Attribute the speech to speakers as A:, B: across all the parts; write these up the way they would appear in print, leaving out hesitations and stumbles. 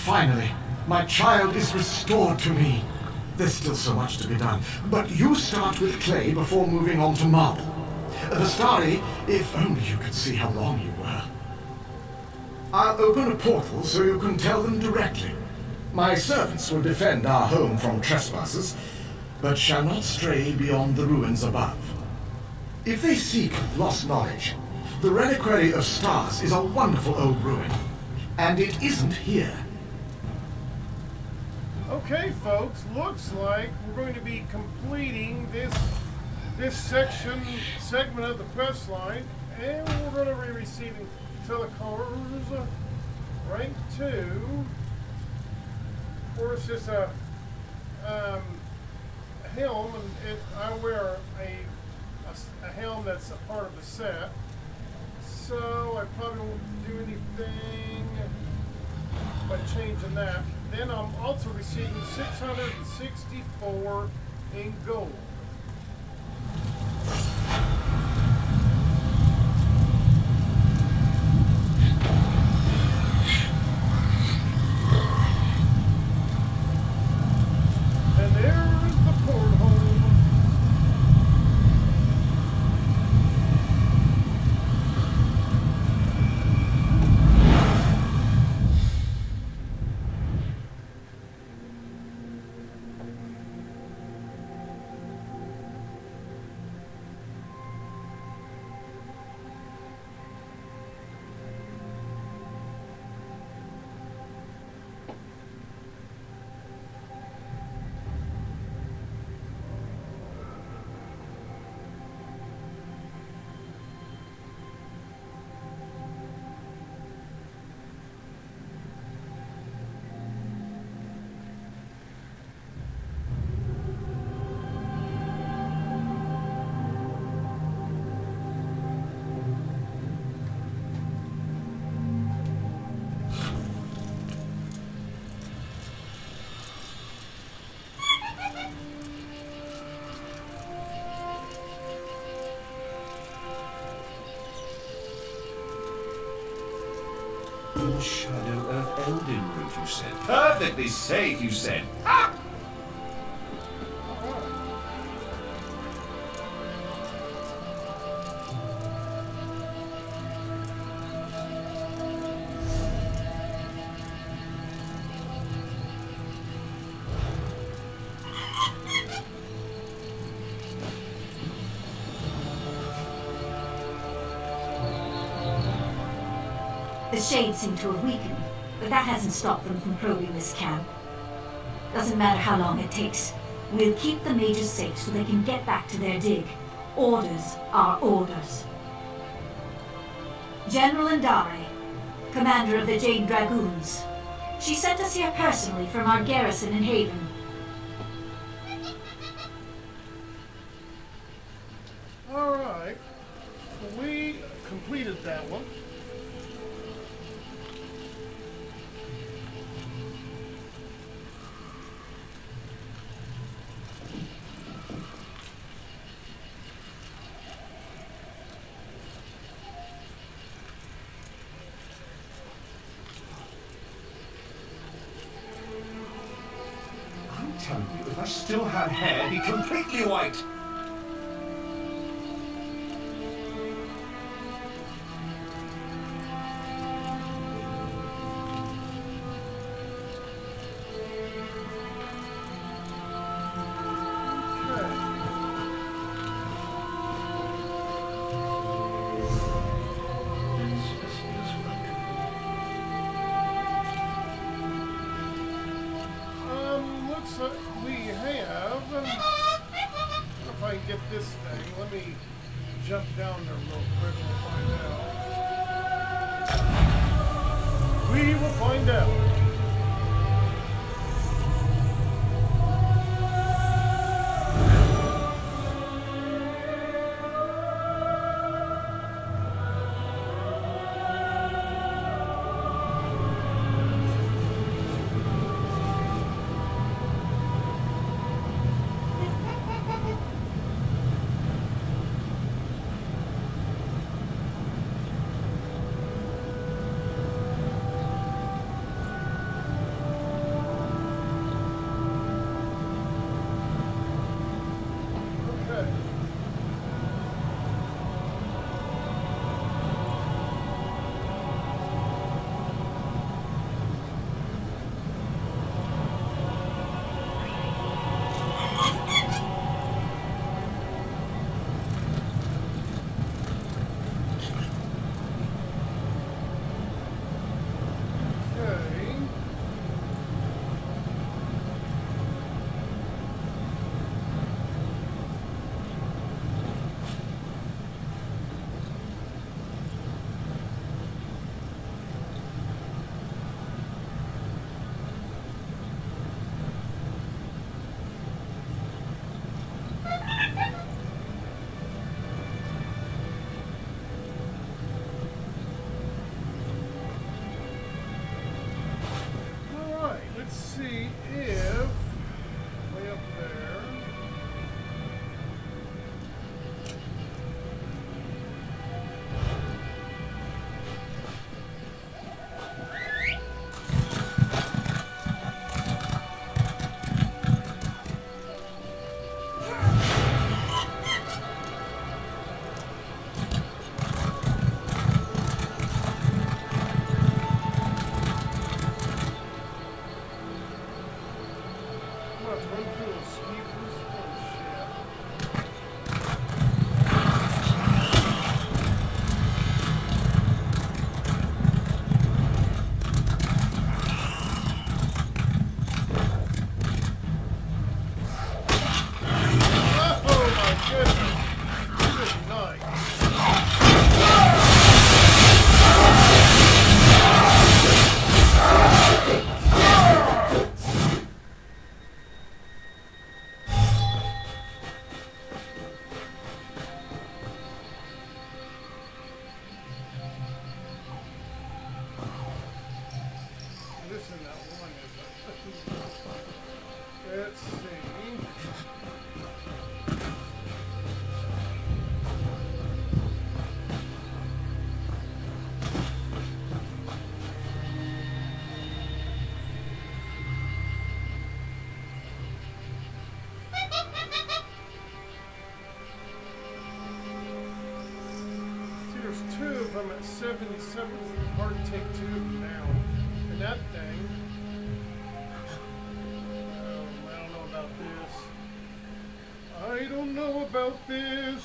A: Finally, my child is restored to me. There's still so much to be done, but you start with clay before moving on to marble. Vistari, if only you could see how wrong you were. I'll open a portal so you can tell them directly. My servants will defend our home from trespassers, but shall not stray beyond the ruins above. If they seek lost knowledge, the Reliquary of Stars is a wonderful old ruin, and it isn't here.
B: Okay, folks, looks like we're going to be completing this segment of the quest line, and we're going to be receiving telecars rank 2. Of course, it's a helm, and I wear a helm that's a part of the set, so I probably won't do anything by changing that. Then I'm also receiving 664 in gold. And there's the porthole.
C: In the shadow of Eldenwood, you said. Perfectly safe, you said. Ha!
D: The shades seem to have weakened, but that hasn't stopped them from probing this camp. Doesn't matter how long it takes. We'll keep the mages safe so they can get back to their dig. Orders are orders. General Indari, commander of the Jade Dragoons. She sent us here personally from our garrison in Haven.
B: Alright, we completed that one.
C: Tell you, if I still had hair, it'd be completely white.
B: We have, if I can get this thing, let me jump down there real quick and find out. We will find out. see if way up there. Let's see. See, there's two of them at 77. It's hard to take two of them down. And that thing. I don't know about this.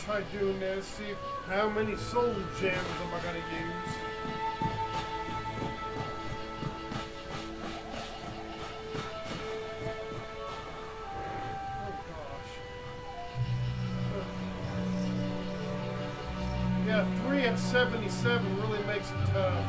B: Try doing this, see how many soul gems am I going to use. Oh gosh. Yeah, 3 at 77 really makes it tough.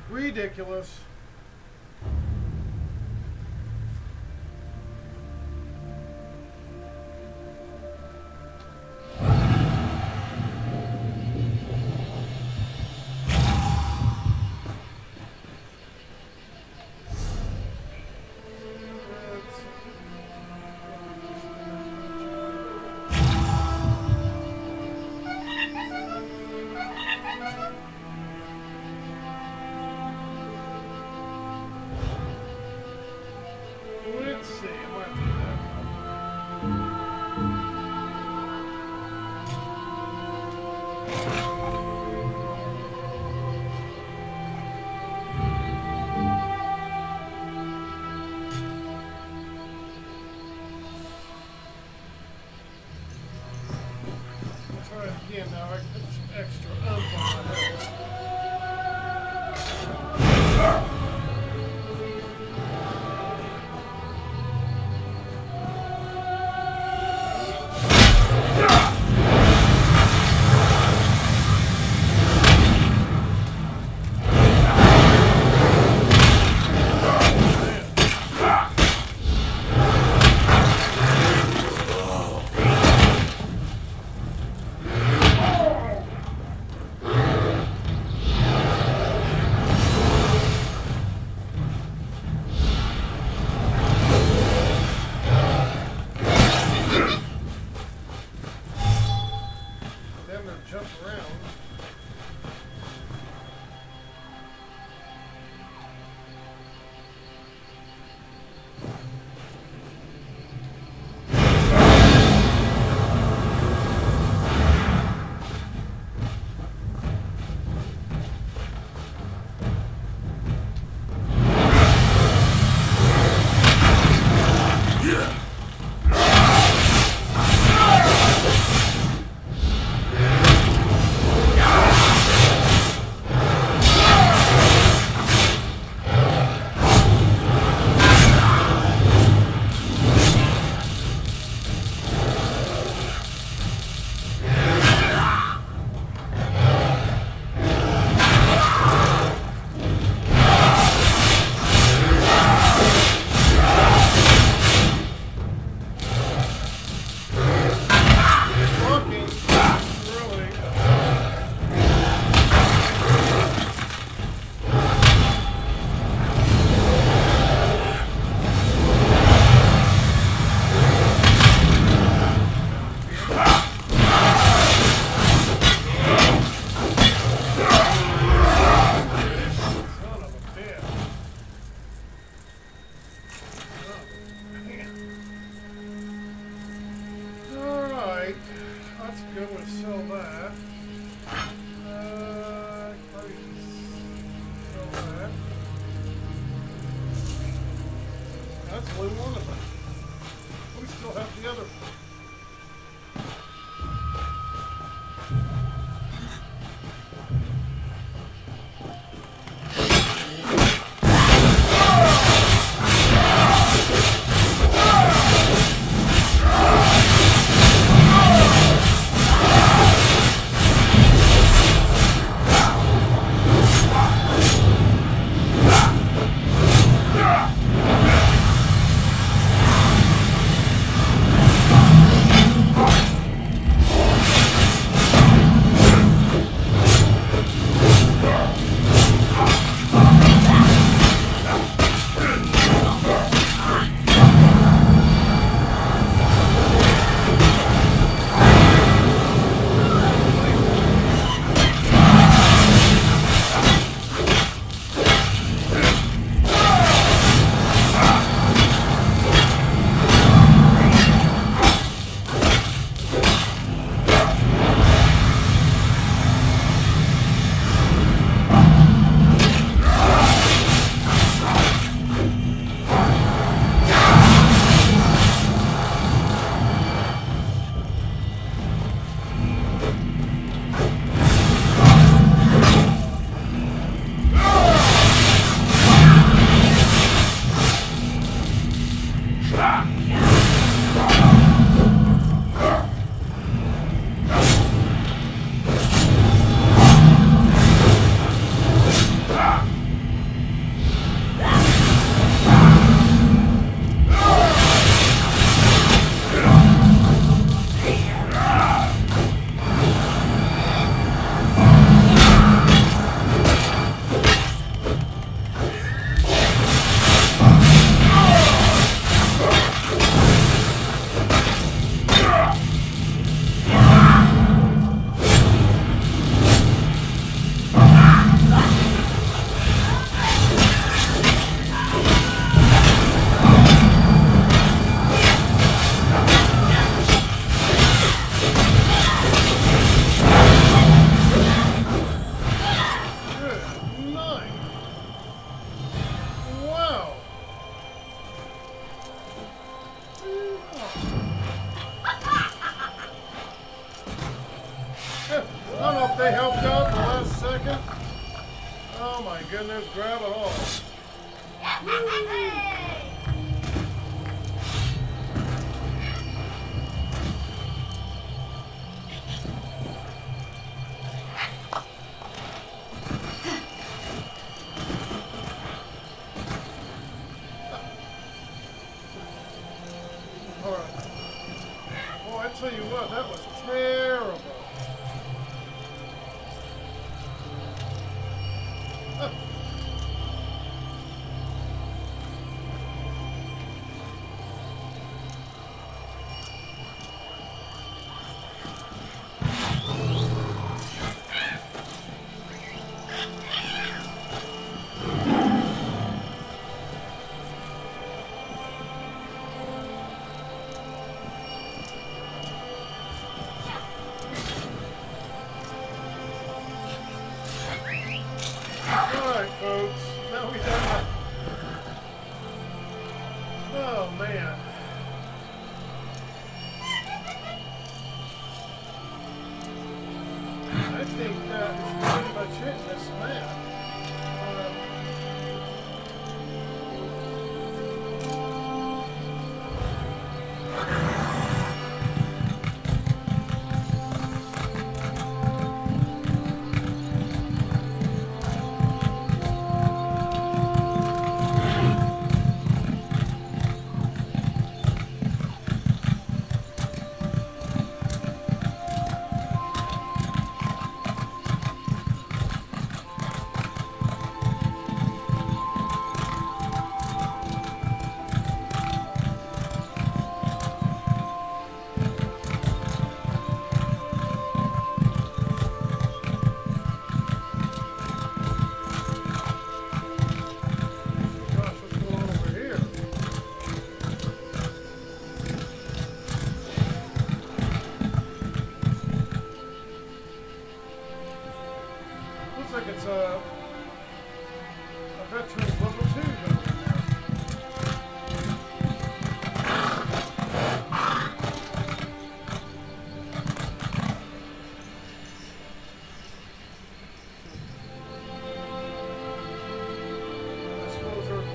B: Ridiculous. Come on. 3 at 77. 3 at 77 really makes it tough. again now. I can put some extra oomph on my head. Jump around. That's only one of them. We still have the other one. they helped out at the last second. Oh my goodness, grab it all. Alright. Oh, I tell you what, that was terrible. Alright, folks. Now we done that. Oh, man. I think that is pretty much it in this map. Gosh, what's going on over here? Looks like it's a veteran's level 2 down there. I suppose they're...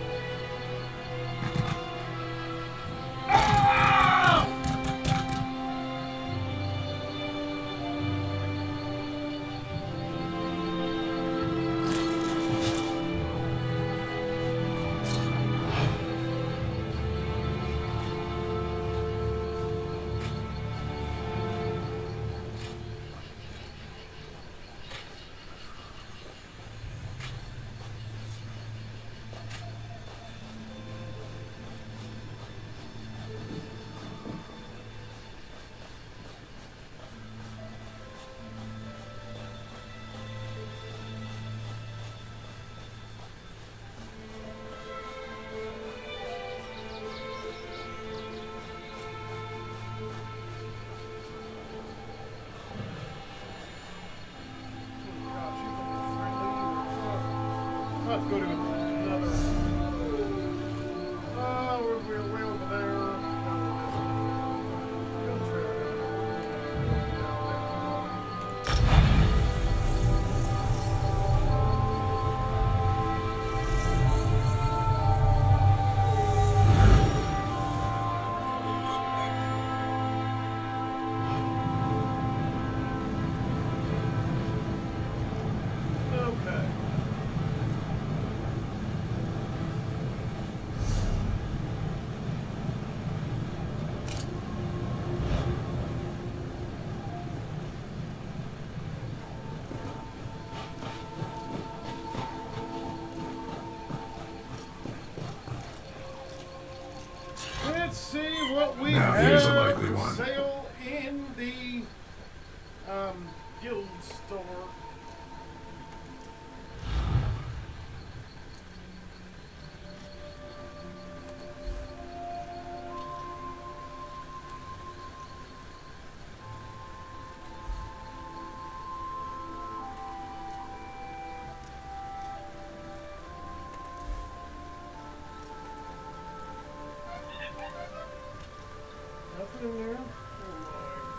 B: Gosh, you think they're friendly either. Let's go to another. Oh, we're way over there. No, this gun trail down there. Okay. Let's see what we
E: Now,
B: have
E: here's a likely
B: for
E: one.
B: sale in the guild store. Nothing in there? Oh my.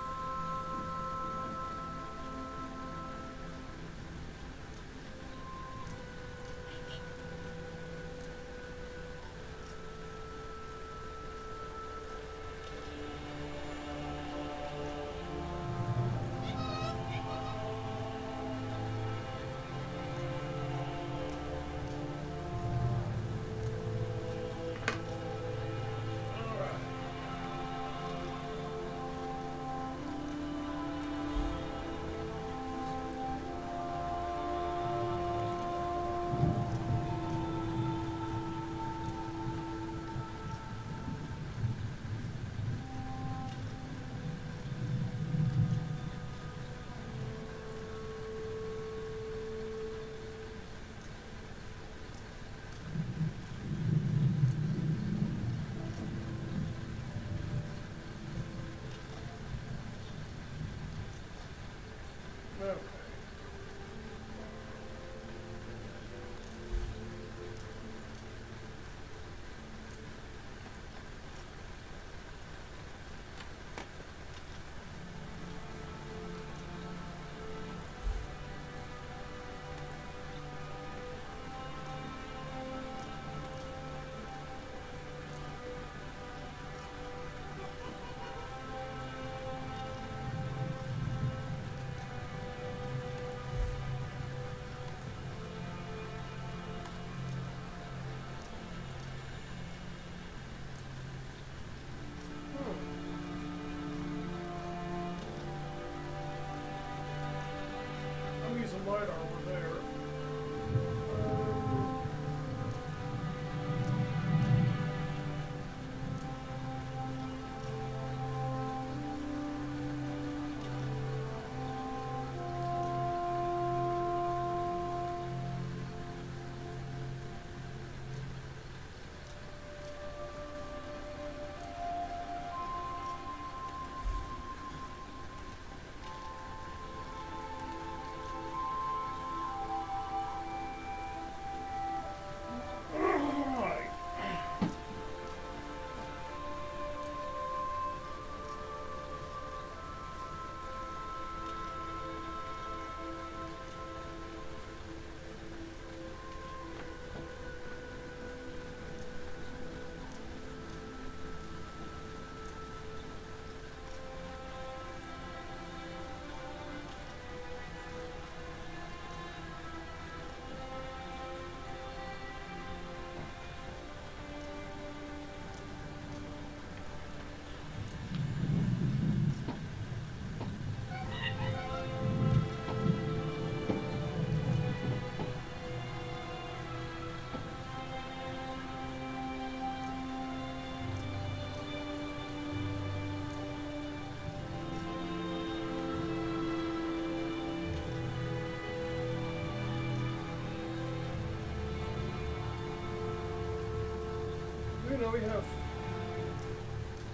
B: we have...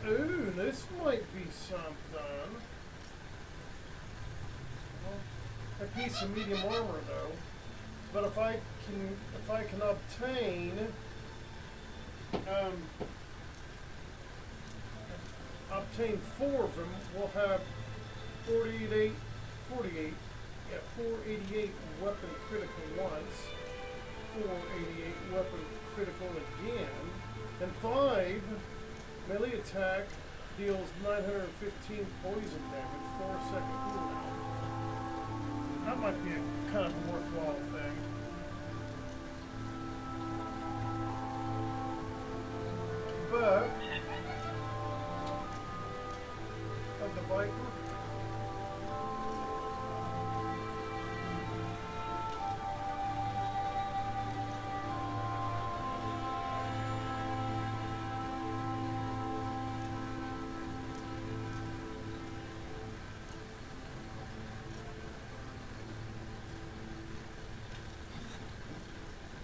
B: Ooh, this might be something. Well, a piece of medium armor, though. But if I can obtain... obtain 4 of them, we'll have 488 weapon critical once, 488 weapon critical again, and 5 melee attack deals 915 poison damage, 4-second cooldown. That might be a kind of a worthwhile thing. But of the Viper.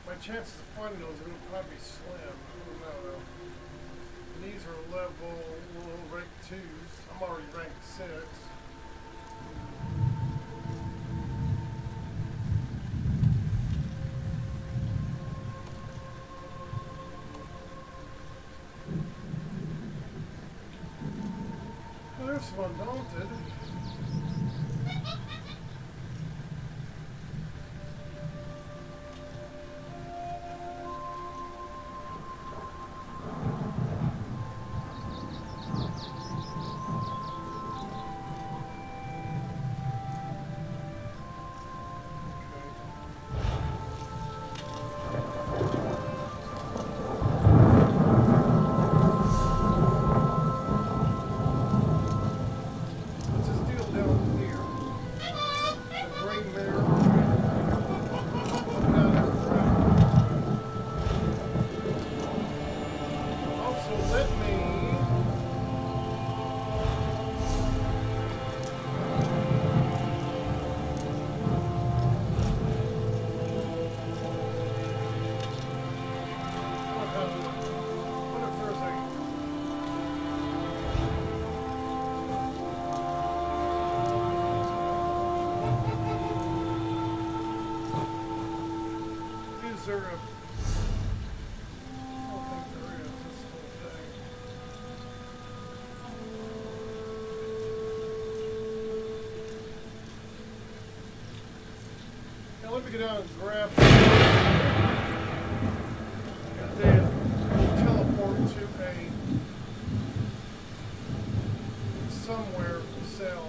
B: My chances of finding those are going to probably be slim. I don't know though. These are level rank 2s. I'm already ranked 6. Well, there's some Undaunted. There a... I don't think there is this whole thing. Now let me go down and grab this. And then we'll teleport to a somewhere to sell.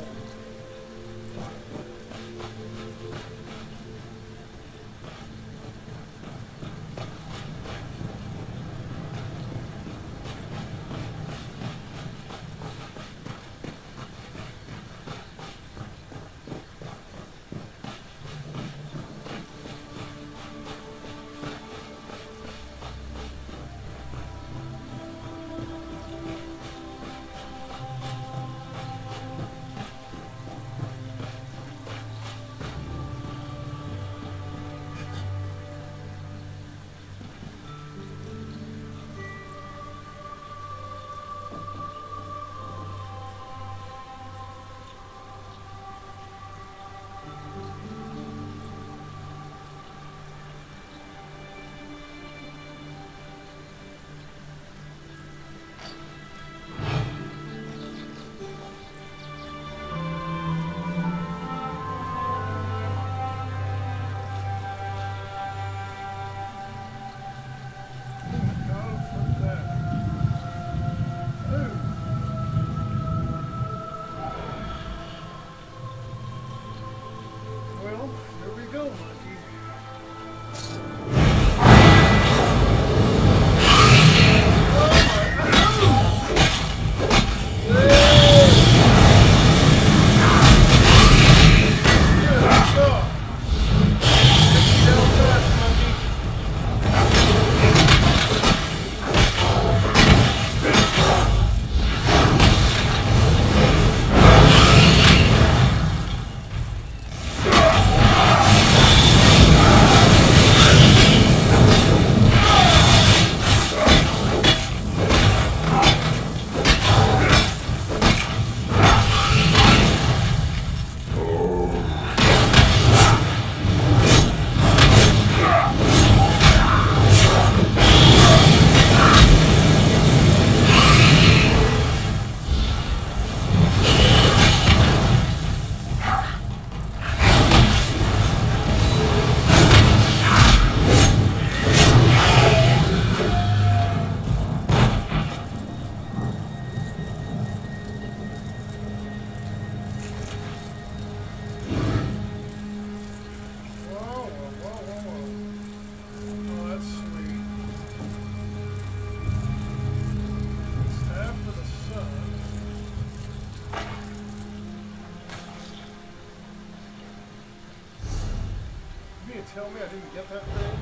B: tell me I didn't get that thing?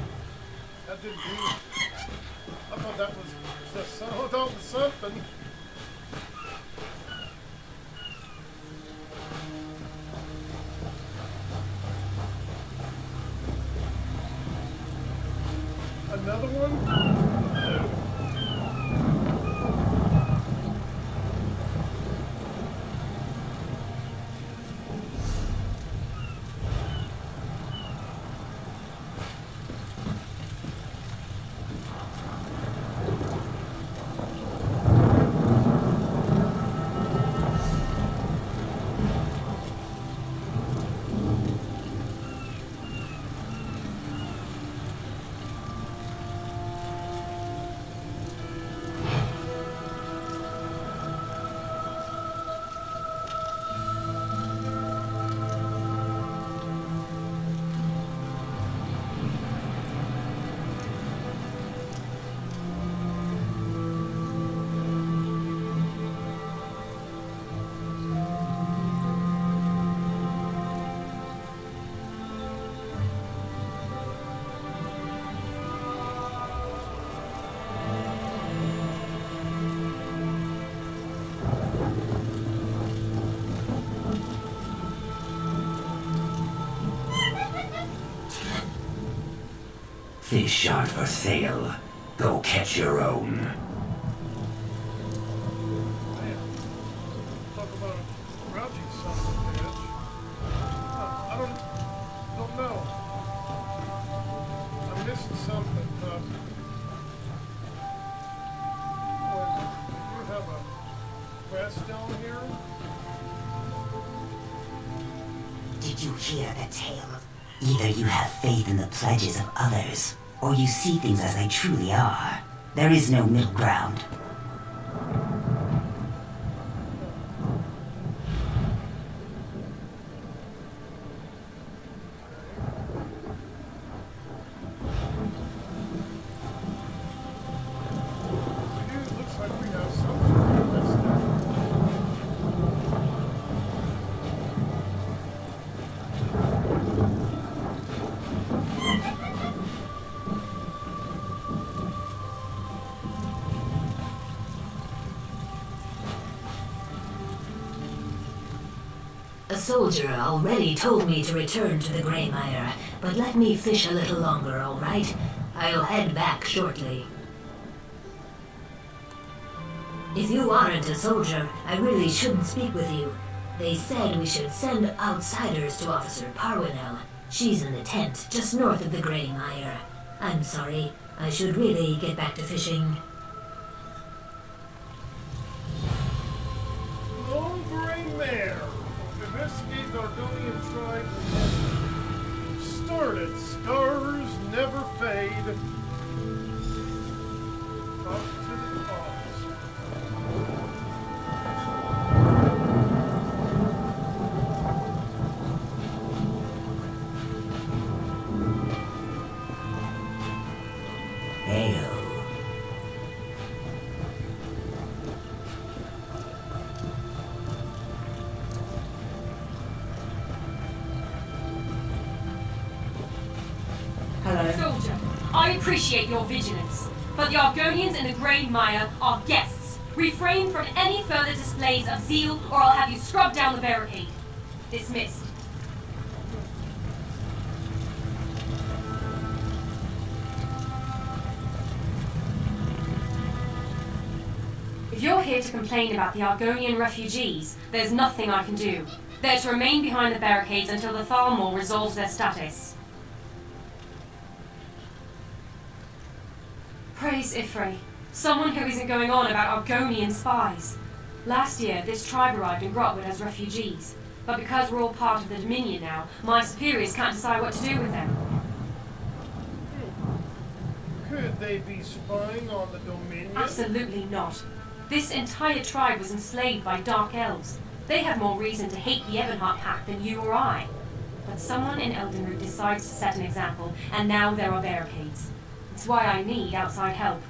B: That didn't do it. I thought that was just something. Another one?
E: Fish aren't for sale. Go catch your own.
B: Man. Talk about a grouchy son of a bitch. I don't know. I'm missing something. You have a quest down here?
E: Did you hear the tale? Either you have faith in the pledges of others, or you see things as they truly are. There is no middle ground.
B: It looks like we have some sort of quest down here.
F: A soldier already told me to return to the Greymire, but let me fish a little longer, all right? I'll head back shortly. If you aren't a soldier, I really shouldn't speak with you. They said we should send outsiders to Officer Parwinell. She's in the tent just north of the Greymire. I'm sorry. I should really get back to fishing.
B: Lone Gray Mare. Investigate Argonian tribe. Started. Scars never fade. Talk to the officer.
E: Hail.
G: Soldier, I appreciate your vigilance, but the Argonians in the Grey Mire are guests. Refrain from any further displays of zeal, or I'll have you scrub down the barricade. Dismissed. If you're here to complain about the Argonian refugees, there's nothing I can do. They're to remain behind the barricades until the Thalmor resolves their status. Praise Ifrey, someone who isn't going on about Argonian spies. Last year, this tribe arrived in Grotwood as refugees, but because we're all part of the Dominion now, my superiors can't decide what to do with them.
B: Could they be spying on the Dominion?
G: Absolutely not. This entire tribe was enslaved by Dark Elves. They have more reason to hate the Ebonheart Pact than you or I. But someone in Eldenroot decides to set an example, and now there are barricades. It's why I need outside help.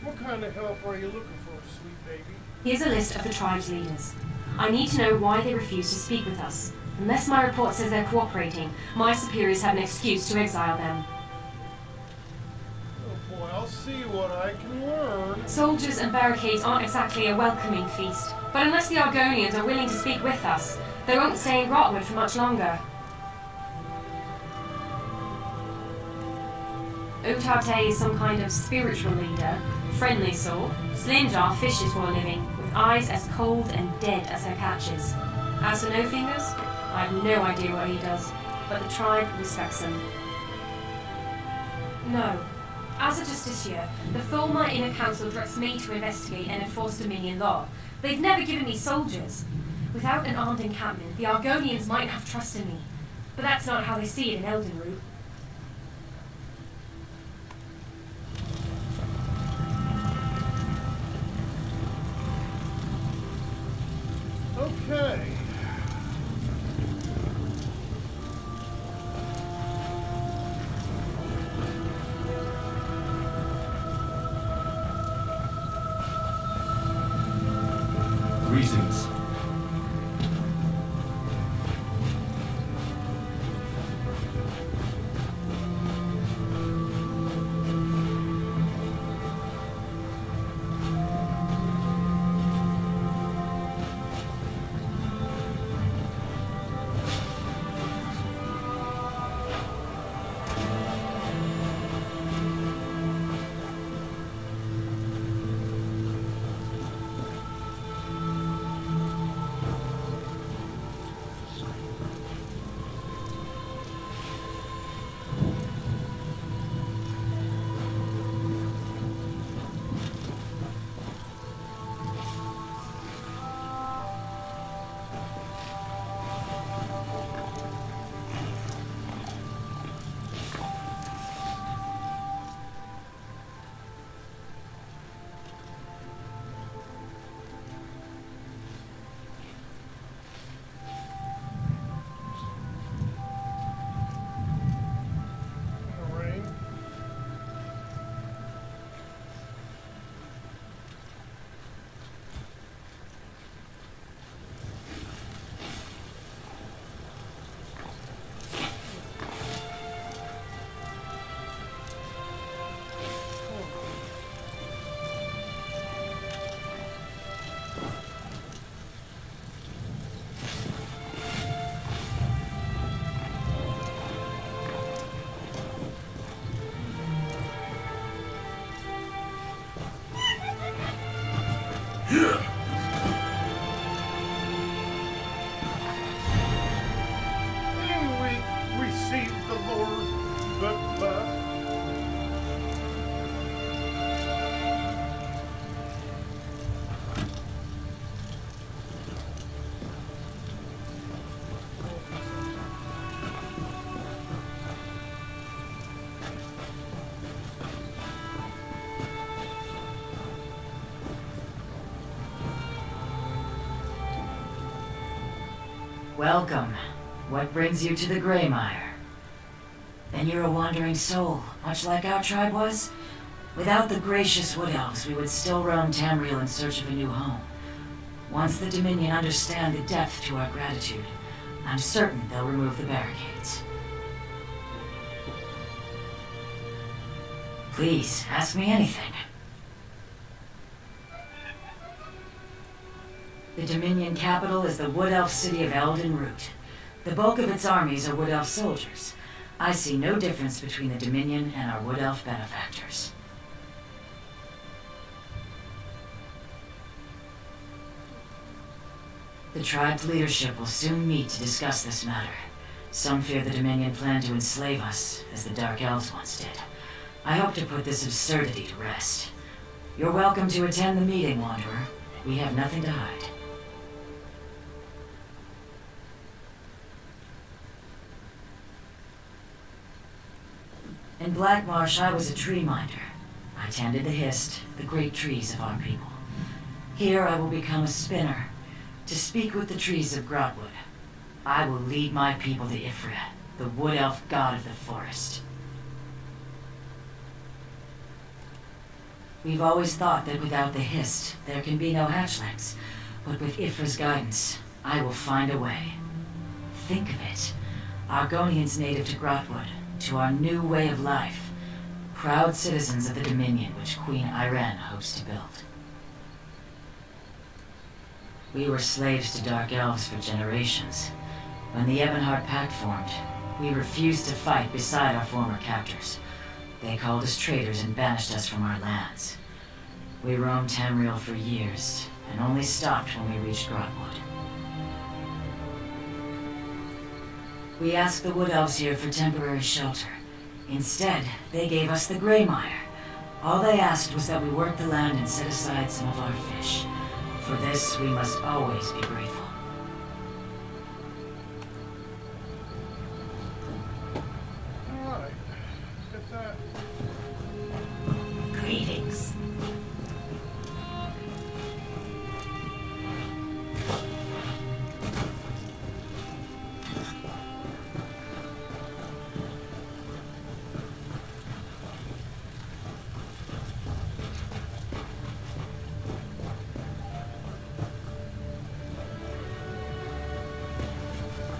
B: What kind of help are you looking for, sweet baby?
G: Here's a list of the tribe's leaders. I need to know why they refuse to speak with us. Unless my report says they're cooperating, my superiors have an excuse to exile them.
B: Oh boy, I'll see what I can learn.
G: Soldiers and barricades aren't exactly a welcoming feast, but unless the Argonians are willing to speak with us, they won't stay in Grotwood for much longer. Otarte is some kind of spiritual leader, friendly sort, Slimjar fishes for a living, with eyes as cold and dead as her catches. As for No Fingers, I have no idea what he does, but the tribe respects him. No. As a justiciar, the Thorma Inner Council directs me to investigate and enforce Dominion law. They've never given me soldiers. Without an armed encampment, the Argonians might have trust in me. But that's not how they see it in Eldenroot.
B: Okay.
C: Greetings.
B: And we received the Lord the buff.
H: Welcome. What brings you to the Greymire? Then you're a wandering soul, much like our tribe was? Without the gracious Wood Elves, we would still roam Tamriel in search of a new home. Once the Dominion understand the depth to our gratitude, I'm certain they'll remove the barricades. Please, ask me anything. The Dominion capital is the Wood Elf city of Eldenroot. The bulk of its armies are Wood Elf soldiers. I see no difference between the Dominion and our Wood Elf benefactors. The tribe's leadership will soon meet to discuss this matter. Some fear the Dominion plan to enslave us, as the Dark Elves once did. I hope to put this absurdity to rest. You're welcome to attend the meeting, Wanderer. We have nothing to hide. In Black Marsh, I was a tree minder. I tended the hist, the great trees of our people. Here I will become a spinner, to speak with the trees of Grotwood. I will lead my people to Ifrit, the Wood Elf god of the forest. We've always thought that without the hist, there can be no hatchlings. But with Ifra's guidance, I will find a way. Think of it. Argonians native to Grotwood, to our new way of life. Proud citizens of the Dominion which Queen Irene hopes to build. We were slaves to Dark Elves for generations. When the Ebonheart Pact formed, we refused to fight beside our former captors. They called us traitors and banished us from our lands. We roamed Tamriel for years, and only stopped when we reached Grotwood. We asked the Wood Elves here for temporary shelter. Instead, they gave us the Greymire. All they asked was that we work the land and set aside some of our fish. For this, we must always be grateful.
B: Alright. Get that.
F: Greetings.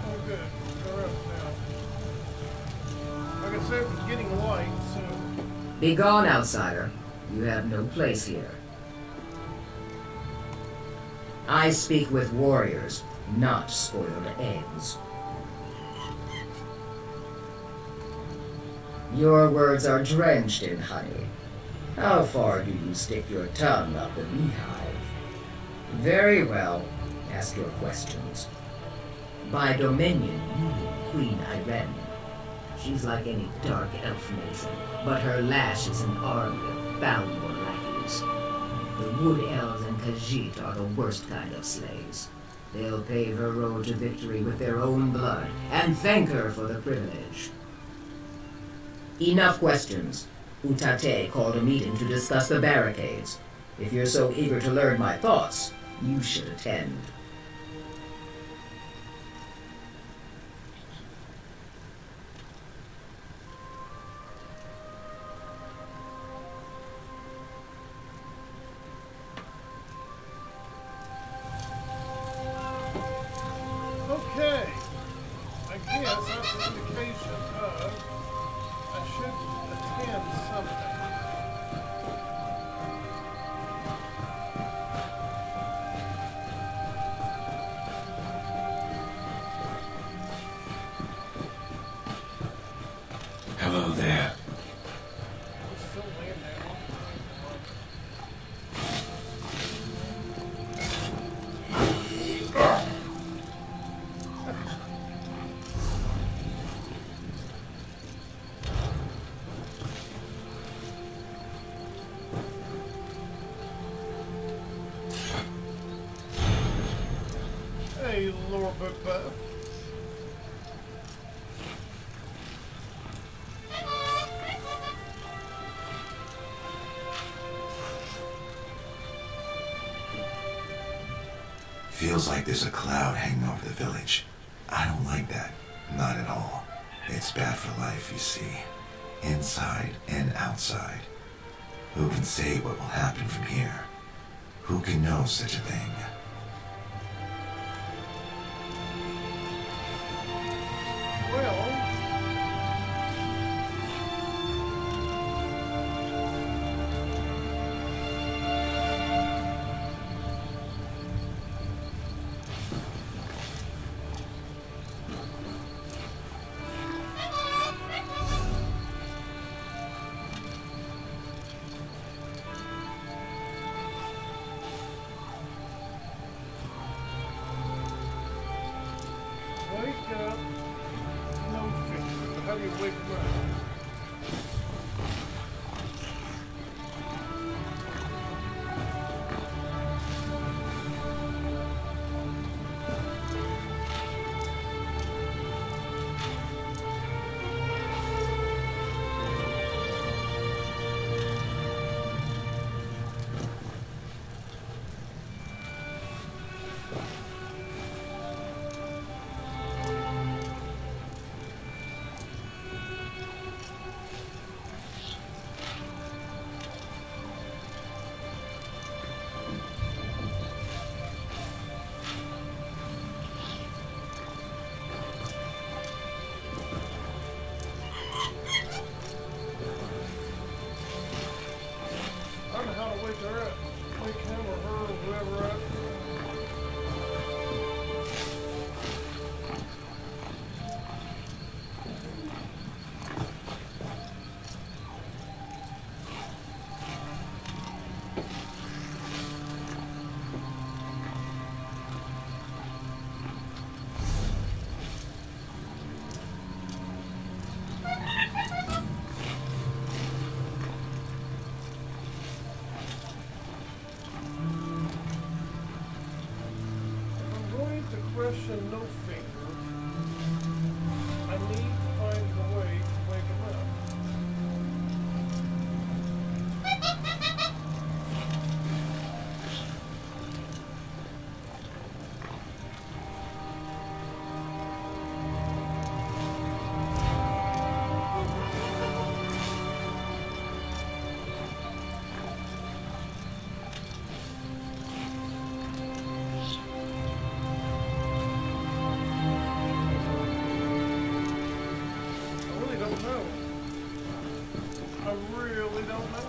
B: Oh, good. We're up now. Like I said, it was getting light, so...
I: Be gone, outsider. You have no place here. I speak with warriors, not spoiled eggs. Your words are drenched in honey. How far do you stick your tongue up the beehive? Very well. Ask your questions. By Dominion, you mean Queen Irene. She's like any dark elf mason, but her lash is an army of bound lackeys. The Wood Elves and Khajiit are the worst kind of slaves. They'll pave her road to victory with their own blood, and thank her for the privilege. Enough questions. Utate called a meeting to discuss the barricades. If you're so eager to learn my thoughts, you should attend.
B: Okay. I guess that's an indication of I should attend something.
C: Hello there.
B: I'm still laying down. Hey, Lord Buff.
C: Feels like there's a cloud hanging over the village. I don't like that. Not at all. It's bad for life, you see. Inside and outside. Who can say what will happen from here? Who can know such a thing?
B: Well, wake up. No fish. How do you wake him up? expression, no fingers. I need to find a way to wake him up. I really don't know.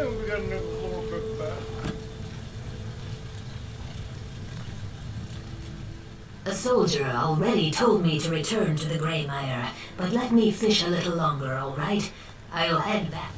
B: We got another little bit back.
F: A soldier already told me to return to the Greymire, but let me fish a little longer, all right? I'll head back.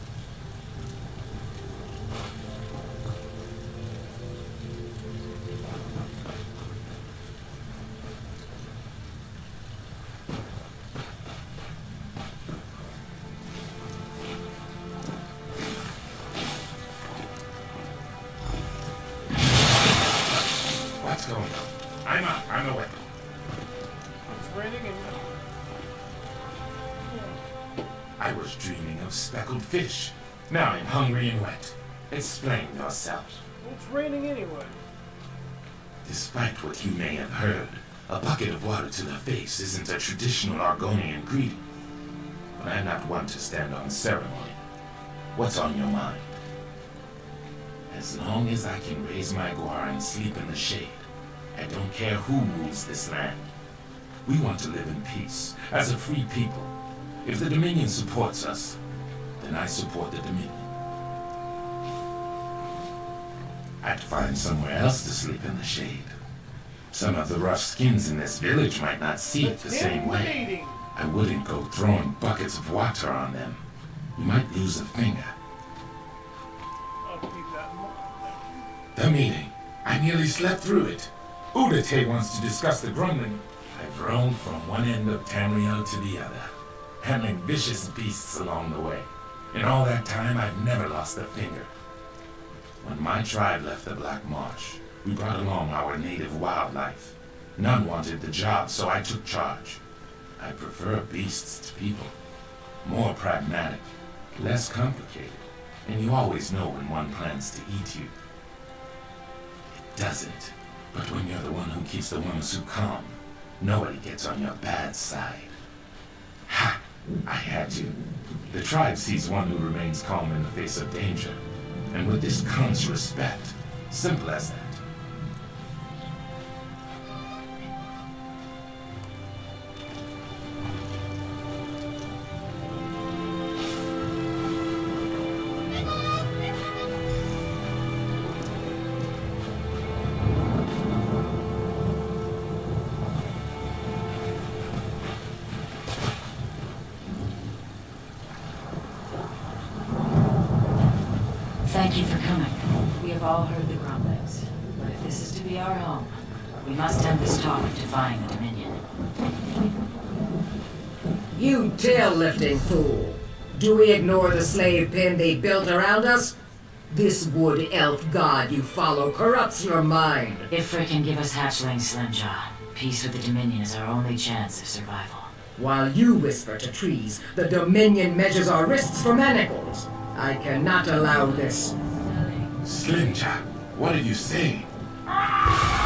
J: What's going on? I'm up. I'm away.
B: It's raining and...
J: I was dreaming of speckled fish. Now I'm hungry and wet. Explain yourself.
B: Well, it's raining anyway.
J: Despite what you may have heard, a bucket of water to the face isn't a traditional Argonian greeting. But I'm not one to stand on ceremony. What's on your mind? As long as I can raise my guar and sleep in the shade, I don't care who rules this land. We want to live in peace, as a free people. If the Dominion supports us, then I support the Dominion. I'd find somewhere else to sleep in the shade. Some of the rough skins in this village might not see it the same way. I wouldn't go throwing buckets of water on them. You might lose a finger.
B: I'll keep that in mind.
J: The meeting. I nearly slept through it. Udate wants to discuss the grumbling. I've roamed from one end of Tamriel to the other, handling vicious beasts along the way. In all that time, I've never lost a finger. When my tribe left the Black Marsh, we brought along our native wildlife. None wanted the job, so I took charge. I prefer beasts to people. More pragmatic, less complicated, and you always know when one plans to eat you. It doesn't. But when you're the one who keeps the Wamasu calm, nobody gets on your bad side. Ha! I had you. The tribe sees one who remains calm in the face of danger, and with this comes respect. Simple as that.
H: Thank you for coming. We have all heard the grumblings. But if this is to be our home, we must end this talk of defying the Dominion.
I: You tail-lifting fool! Do we ignore the slave pen they built around us? This wood elf god you follow corrupts your mind.
H: If Frick can give us hatchlings, Slimjaw, peace with the Dominion is our only chance of survival.
I: While you whisper to trees, the Dominion measures our wrists for manacles. I cannot allow this.
J: Slimjaw, what are you saying?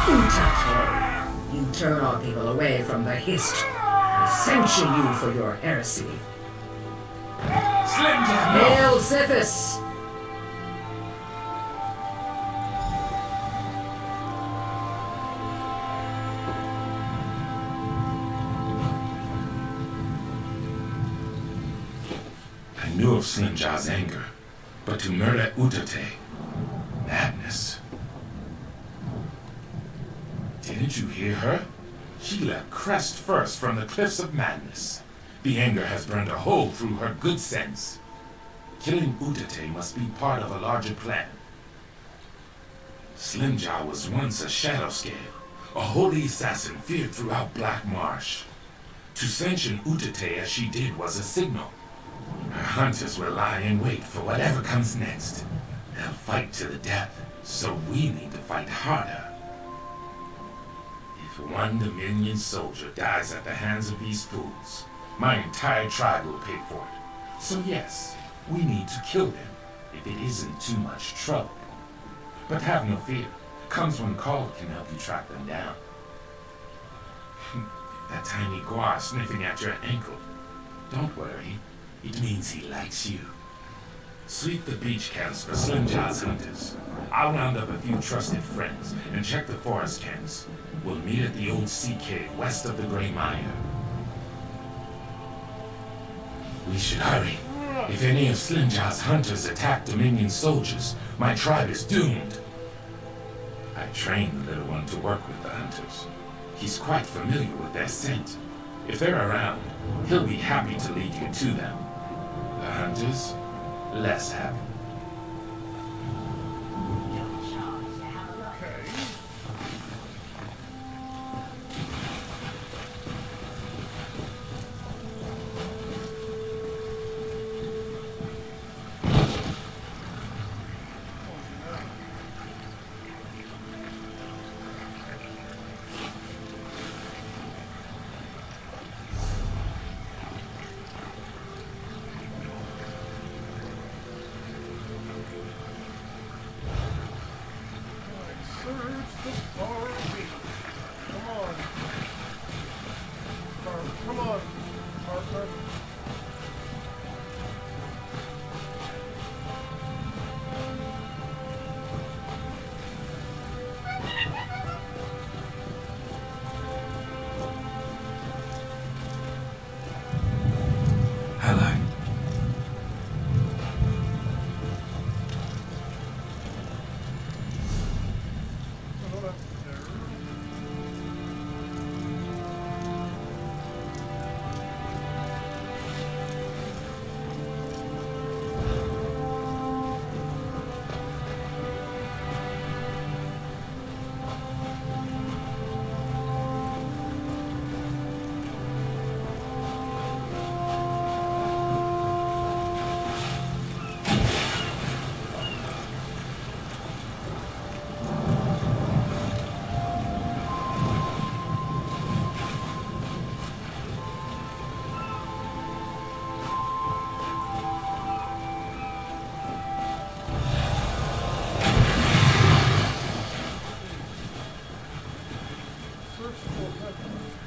I: Utate! You turn our people away from the Hist. I sanction you for your heresy.
J: Slimjaw, no!
I: Hail Sithis!
J: I knew of Slimjaw's anger, but to murder Utate, madness. Didn't you hear her? She left crest first from the cliffs of madness. The anger has burned a hole through her good sense. Killing Utate must be part of a larger plan. Slimjaw was once a shadow scale, a holy assassin feared throughout Black Marsh. To sanction Utate as she did was a signal. Her hunters will lie in wait for whatever comes next. They'll fight to the death, so we need to fight harder. If one Dominion soldier dies at the hands of these fools, my entire tribe will pay for it. So yes, we need to kill them, if it isn't too much trouble. But have no fear, comes when called can help you track them down. That tiny guar sniffing at your ankle. Don't worry. It means he likes you. Sweep the beach camps for Slimjaw's hunters. I'll round up a few trusted friends and check the forest camps. We'll meet at the old sea cave west of the Grey Mire. We should hurry. If any of Slimjaw's hunters attack Dominion soldiers, my tribe is doomed. I trained the little one to work with the hunters. He's quite familiar with their scent. If they're around, he'll be happy to lead you to them. The hunters, less happy.
B: Okay. Search the far beach. Come on. Come on, partner.
C: Hello.
B: Hold up there. First floor penthouse.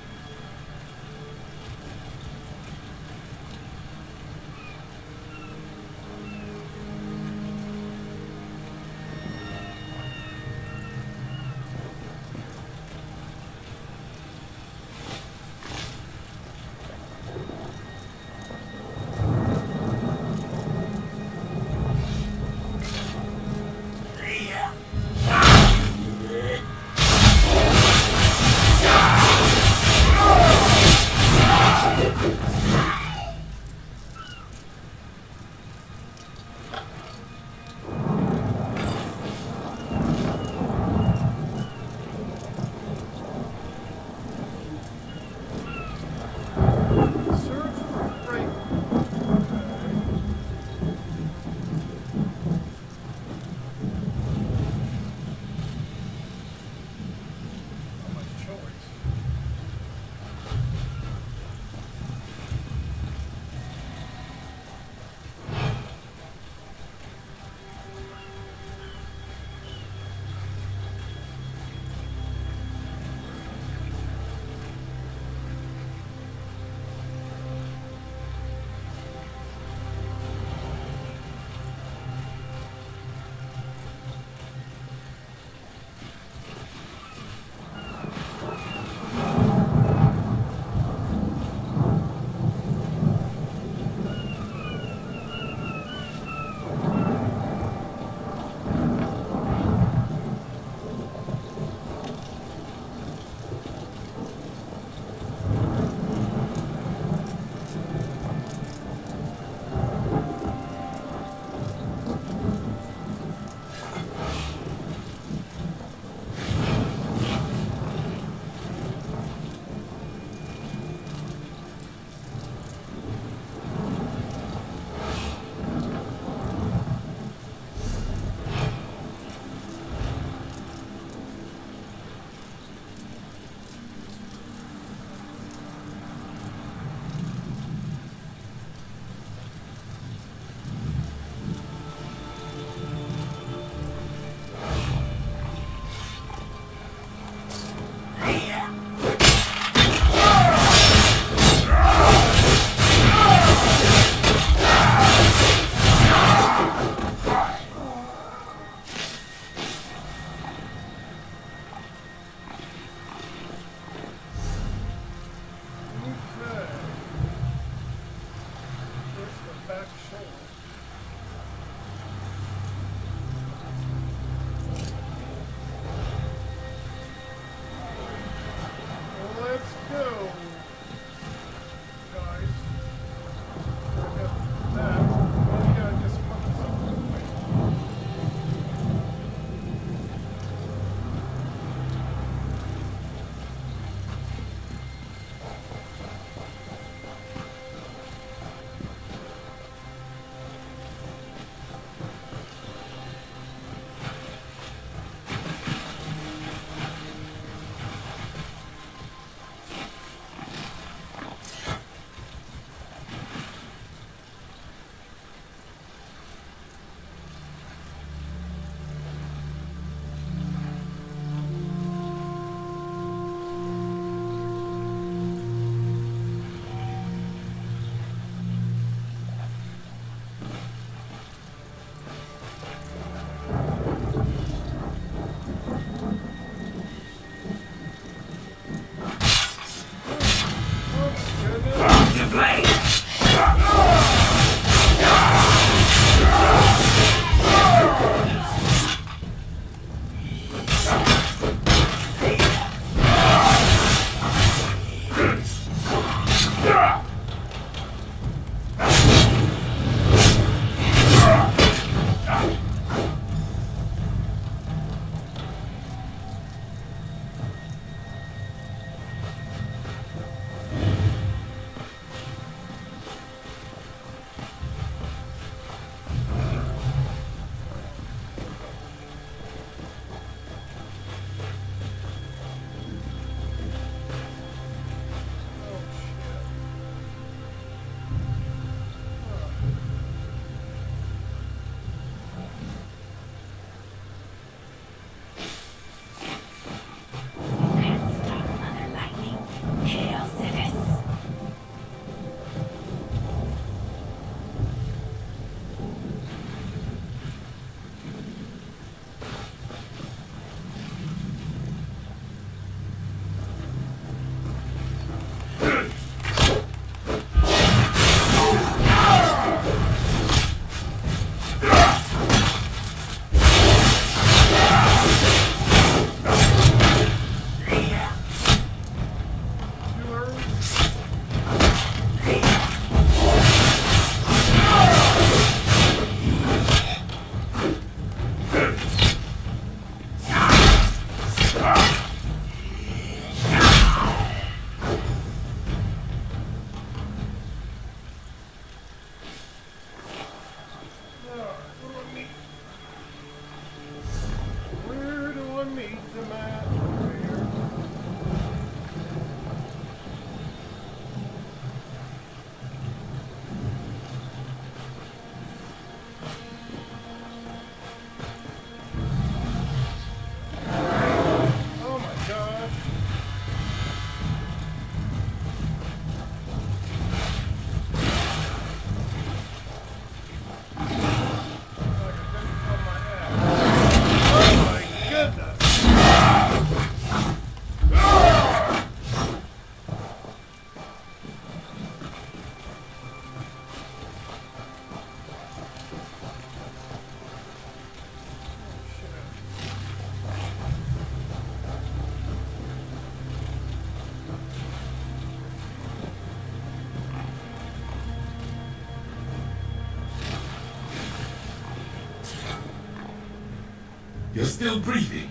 J: You're still breathing.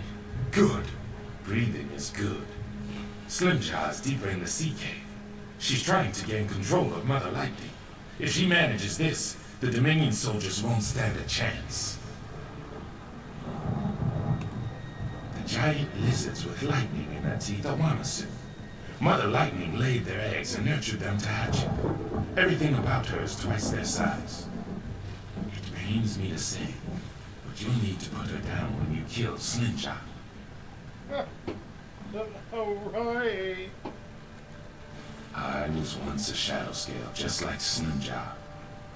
J: Good. Breathing is good. Slimjaw is deeper in the sea cave. She's trying to gain control of Mother Lightning. If she manages this, the Dominion soldiers won't stand a chance. The giant lizards with lightning in their teeth are Wamasu. Mother Lightning laid their eggs and nurtured them to hatching. Everything about her is twice their size. It pains me to say, but you'll need to put her down when you kill Slimjaw.
B: Alright.
J: I was once a shadow scale, just like Slimjaw.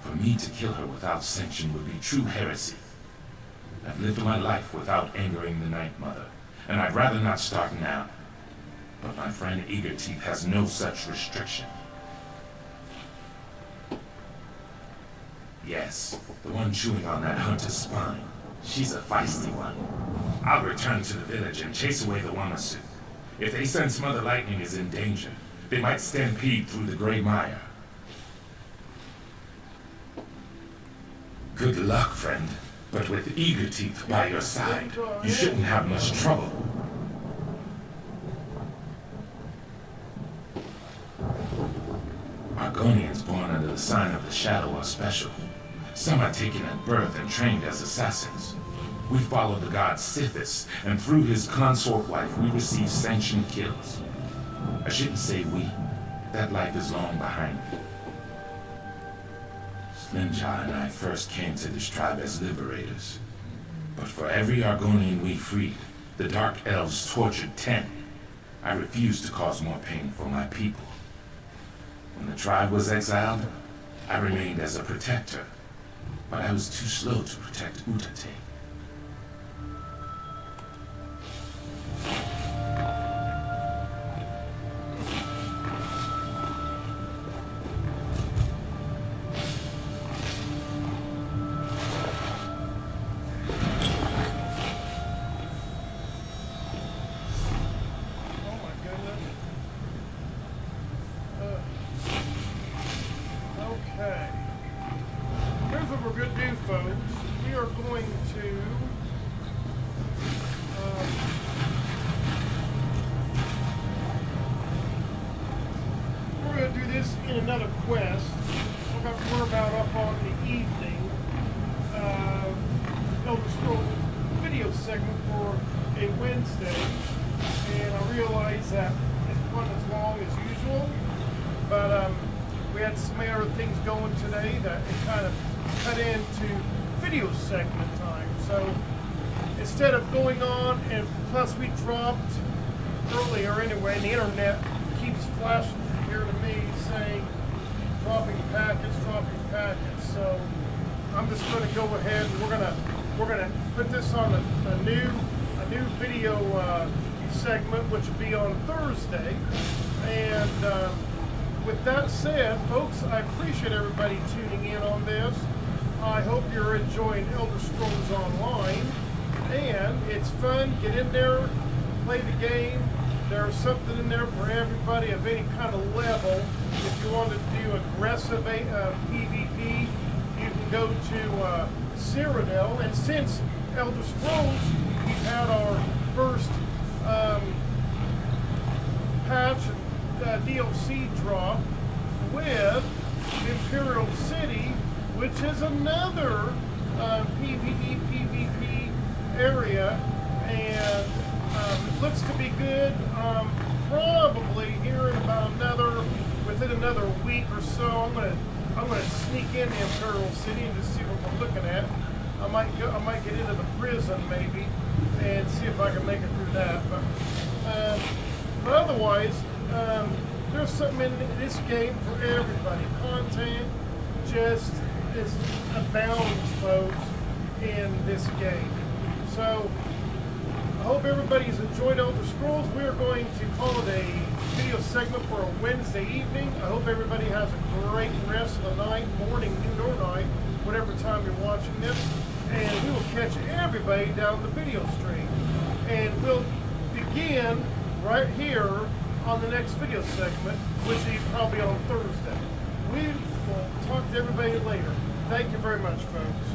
J: For me to kill her without sanction would be true heresy. I've lived my life without angering the Night Mother, and I'd rather not start now. But my friend Eagerteeth has no such restriction. Yes, the one chewing on that hunter's spine. She's a feisty one. I'll return to the village and chase away the Wamasu. If they sense Mother Lightning is in danger, they might stampede through the gray mire. Good luck, friend. But with Eagerteeth by your side, you shouldn't have much trouble. Argonians born under the sign of the Shadow are special. Some are taken at birth and trained as assassins. We followed the god Sithis, and through his consort wife we received sanctioned kills. I shouldn't say we. That life is long behind me. Slimjaw and I first came to this tribe as liberators. But for every Argonian we freed, the Dark Elves tortured 10. I refused to cause more pain for my people. When the tribe was exiled, I remained as a protector, but I was too slow to protect Utate.
B: Okay. Here's what we're going to do, folks. We are going to we're going to do this in another quest. We're about up on the evening Elder Scrolls video segment for a Wednesday, and I realize that it's not as long as usual, but we had some other things going today that it kind of cut into video segment time. So instead of going on, and plus we dropped earlier anyway, and the internet keeps flashing here to me saying dropping packets. So I'm just going to go ahead and we're gonna put this on a new video segment, which will be on Thursday. And with that said, folks, I appreciate everybody tuning in on this. I hope you're enjoying Elder Scrolls Online, and it's fun. Get in there, play the game. There's something in there for everybody of any kind of level. If you want to do aggressive PvP, you can go to Cyrodiil. And since Elder Scrolls, we've had our first patch DLC drop with Imperial City, which is another PvE, PvP area, and it looks to be good. Probably here in about within another week or so, I'm gonna sneak into Imperial City and just see what we're looking at. I might get into the prison maybe and see if I can make it through that. But otherwise, there's something in this game for everybody. Content just is abounds, folks, in this game. So I hope everybody's enjoyed Elder Scrolls. We are going to call it a video segment for a Wednesday evening. I hope everybody has a great rest of the night, morning, noon, or night, whatever time you're watching this. And we will catch everybody down the video stream. And we'll begin right here on the next video segment, which is probably on Thursday. We will talk to everybody later. Thank you very much, folks.